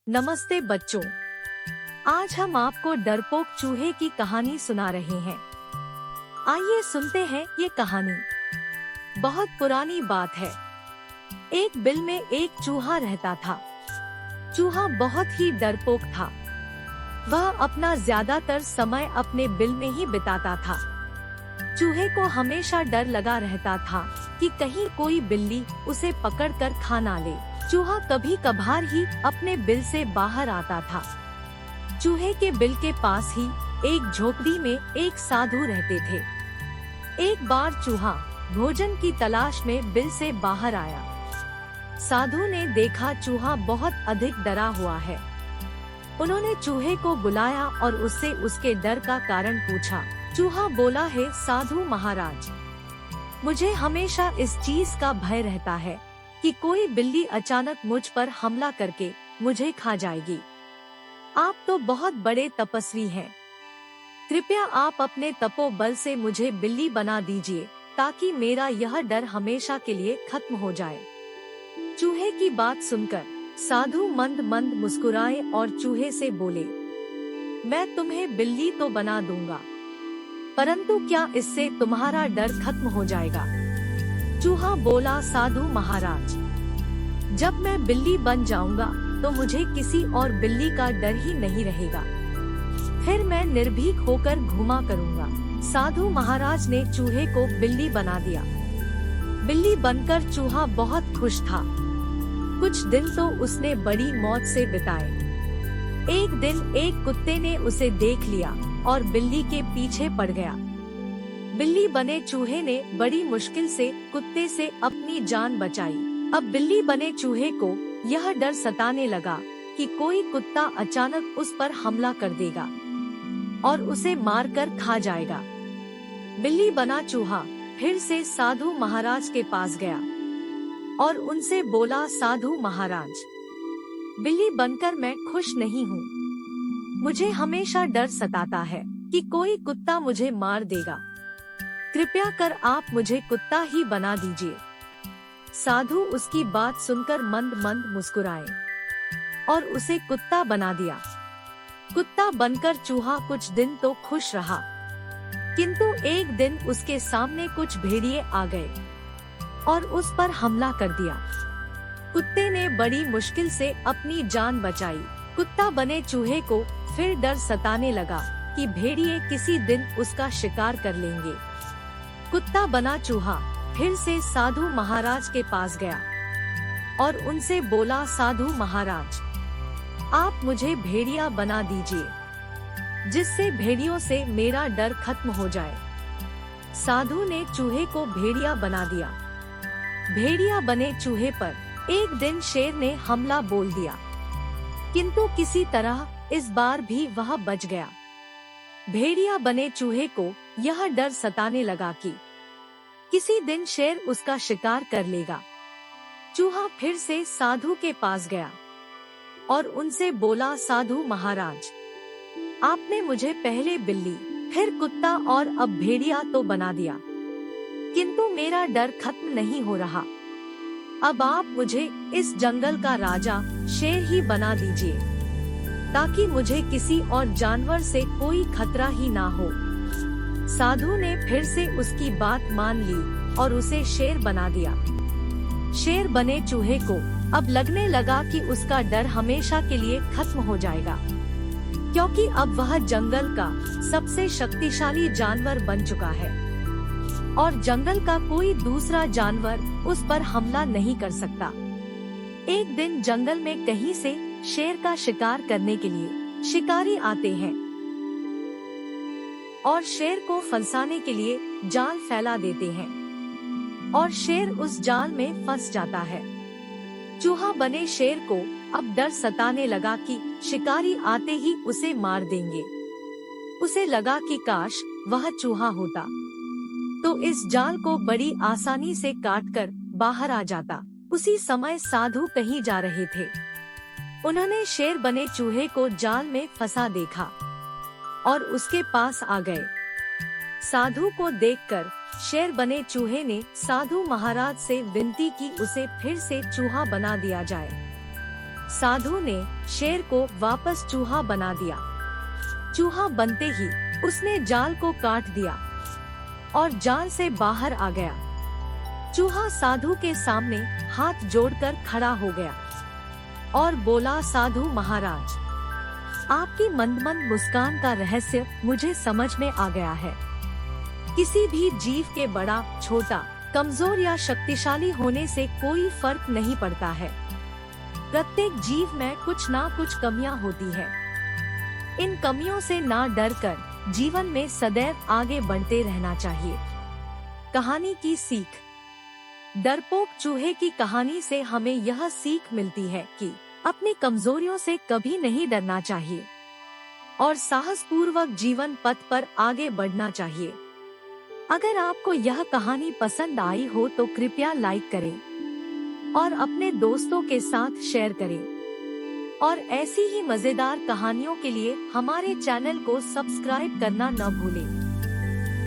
नमस्ते बच्चों, आज हम आपको डरपोक चूहे की कहानी सुना रहे हैं। आइए सुनते हैं ये कहानी। बहुत पुरानी बात है। एक बिल में एक चूहा रहता था। चूहा बहुत ही डरपोक था। वह अपना ज्यादातर समय अपने बिल में ही बिताता था। चूहे को हमेशा डर लगा रहता था कि कहीं कोई बिल्ली उसे पकड़कर खा ना ले। चूहा कभी कभार ही अपने बिल से बाहर आता था। चूहे के बिल के पास ही एक झोपड़ी में एक साधु रहते थे। एक बार चूहा भोजन की तलाश में बिल से बाहर आया। साधु ने देखा चूहा बहुत अधिक डरा हुआ है। उन्होंने चूहे को बुलाया और उससे उसके डर का कारण पूछा। चूहा बोला है, साधु महाराज, मुझे हमेशा इस चीज का भय रहता है कि कोई बिल्ली अचानक मुझ पर हमला करके मुझे खा जाएगी। आप तो बहुत बड़े तपस्वी हैं। कृपया आप अपने तपोबल से मुझे बिल्ली बना दीजिए ताकि मेरा यह डर हमेशा के लिए खत्म हो जाए। चूहे की बात सुनकर साधु मंद मंद मुस्कुराए और चूहे से बोले, मैं तुम्हें बिल्ली तो बना दूंगा, परंतु क्या इससे तुम्हारा डर खत्म हो जाएगा? चूहा बोला, साधु महाराज, जब मैं बिल्ली बन जाऊंगा तो मुझे किसी और बिल्ली का डर ही नहीं रहेगा। फिर मैं निर्भीक होकर घूमा करूंगा। साधु महाराज ने चूहे को बिल्ली बना दिया। बिल्ली बनकर चूहा बहुत खुश था। कुछ दिन तो उसने बड़ी मौज से बिताए। एक दिन एक कुत्ते ने उसे देख लिया और बिल्ली के पीछे पड़ गया। बिल्ली बने चूहे ने बड़ी मुश्किल से कुत्ते से अपनी जान बचाई। अब बिल्ली बने चूहे को यह डर सताने लगा कि कोई कुत्ता अचानक उस पर हमला कर देगा और उसे मारकर खा जाएगा। बिल्ली बना चूहा फिर से साधु महाराज के पास गया और उनसे बोला, साधु महाराज, बिल्ली बनकर मैं खुश नहीं हूँ। मुझे हमेशा डर सताता है कि कोई कुत्ता मुझे मार देगा। कृपया कर आप मुझे कुत्ता ही बना दीजिए। साधु उसकी बात सुनकर मंद मंद मुस्कुराए और उसे कुत्ता बना दिया। कुत्ता बनकर चूहा कुछ दिन तो खुश रहा, किंतु एक दिन उसके सामने कुछ भेड़िए आ गए और उस पर हमला कर दिया। कुत्ते ने बड़ी मुश्किल से अपनी जान बचाई। कुत्ता बने चूहे को फिर डर सताने लगा कि भेड़िए किसी दिन उसका शिकार कर लेंगे। कुत्ता बना चूहा फिर से साधु महाराज के पास गया और उनसे बोला, साधु महाराज, आप मुझे भेड़िया बना दीजिए जिससे भेड़ियों से मेरा डर खत्म हो जाए। साधु ने चूहे को भेड़िया बना दिया। भेड़िया बने चूहे पर एक दिन शेर ने हमला बोल दिया, किंतु किसी तरह इस बार भी वह बच गया। भेड़िया बने चूहे को यह डर सताने लगा कि किसी दिन शेर उसका शिकार कर लेगा। चूहा फिर से साधु के पास गया और उनसे बोला, साधु महाराज, आपने मुझे पहले बिल्ली, फिर कुत्ता और अब भेड़िया तो बना दिया, किंतु मेरा डर खत्म नहीं हो रहा। अब आप मुझे इस जंगल का राजा शेर ही बना दीजिए ताकि मुझे किसी और जानवर से कोई खतरा ही ना हो। साधु ने फिर से उसकी बात मान ली और उसे शेर बना दिया। शेर बने चूहे को अब लगने लगा कि उसका डर हमेशा के लिए खत्म हो जाएगा, क्योंकि अब वह जंगल का सबसे शक्तिशाली जानवर बन चुका है और जंगल का कोई दूसरा जानवर उस पर हमला नहीं कर सकता। एक दिन जंगल में कहीं से शेर का शिकार करने के लिए शिकारी आते हैं और शेर को फंसाने के लिए जाल फैला देते हैं और शेर उस जाल में फंस जाता है। चूहा बने शेर को अब डर सताने लगा कि शिकारी आते ही उसे मार देंगे। उसे लगा कि काश वह चूहा होता तो इस जाल को बड़ी आसानी से काटकर बाहर आ जाता। उसी समय साधु कहीं जा रहे थे। उन्होंने शेर बने चूहे को जाल में फंसा देखा और उसके पास आ गए। साधु को देखकर शेर बने चूहे ने साधु महाराज से विनती की उसे फिर से चूहा बना दिया जाए। साधु ने शेर को वापस चूहा बना दिया। चूहा बनते ही उसने जाल को काट दिया और जाल से बाहर आ गया। चूहा साधु के सामने हाथ जोड़कर खड़ा हो गया और बोला, साधु महाराज, आपकी मंद मंद मुस्कान का रहस्य मुझे समझ में आ गया है। किसी भी जीव के बड़ा, छोटा, कमजोर या शक्तिशाली होने से कोई फर्क नहीं पड़ता है। प्रत्येक जीव में कुछ ना कुछ कमियां होती है। इन कमियों से ना डर कर जीवन में सदैव आगे बढ़ते रहना चाहिए। कहानी की सीख। डरपोक चूहे की कहानी से हमें यह सीख मिलती है कि अपनी कमजोरियों से कभी नहीं डरना चाहिए और साहसपूर्वक जीवन पथ पर आगे बढ़ना चाहिए। अगर आपको यह कहानी पसंद आई हो तो कृपया लाइक करें और अपने दोस्तों के साथ शेयर करें। और ऐसी ही मजेदार कहानियों के लिए हमारे चैनल को सब्सक्राइब करना न भूलें।